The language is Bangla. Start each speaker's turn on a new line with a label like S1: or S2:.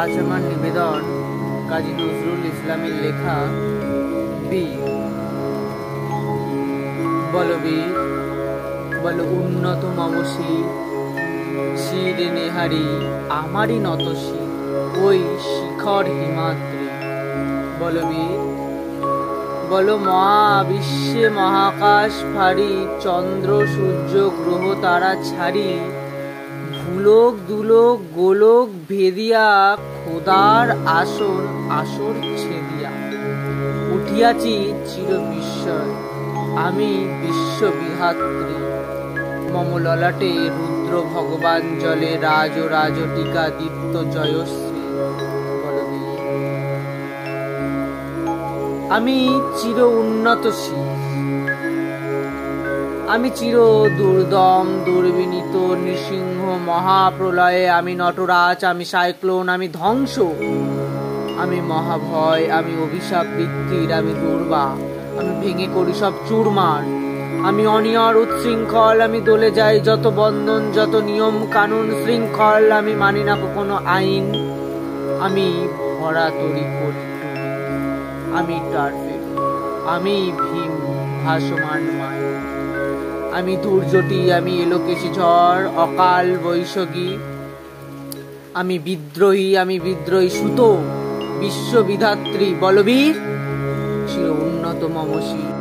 S1: আজ আমার নিবেদন কাজী নজরুল ইসলামের লেখা বীর। বলো বীর, বলো উন্নত মম শির, শির নেহারি আমারই নত শির, ওই শিখর হিমাদ্রি। বলো বীর, বলো মহাবিশ্বে মহাকাশ ফাড়ি, চন্দ্র সূর্য গ্রহ তারা ছাড়ি, ভুলোক দুলোক গোলোক ভেদিয়া, খোদার আসন আসর ছেদিয়া উঠিয়াছি চির বিস্ময়, আমি বিশ্ববিধাত্রী। মম ললাটে রুদ্র ভগবান জলে, রাজ রাজ টিকা দীপ্ত জয়শ্রী। আমি চির উন্নত শির, আমি চির দুর্দম দুর্বিনীত নৃসিংহ মহাপ্রলয়ে, আমি নটরাজ, আমি সাইক্লোন, আমি ধ্বংস, আমি মহাভয়, আমি অভিশাপ বৃত্তির, আমি দুর্বা, আমি ভেঙে করি সব চুরমার, আমি অনিয়র উচ্ছৃঙ্খল, আমি দলে যাই যত বন্ধন যত নিয়ম কানুন শৃঙ্খল, আমি মানি না কোনো আইন, আমি ভরা তরি করি, আমি টার্ফেল, আমি ভীম ভাসমান মায়, আমি দুর্যোটি, আমি এলোকেশী ঝড় অকাল বৈশাখী, আমি বিদ্রোহী সুতো বিশ্ববিধাত্রী। বলবীর, চির উন্নত মম শির,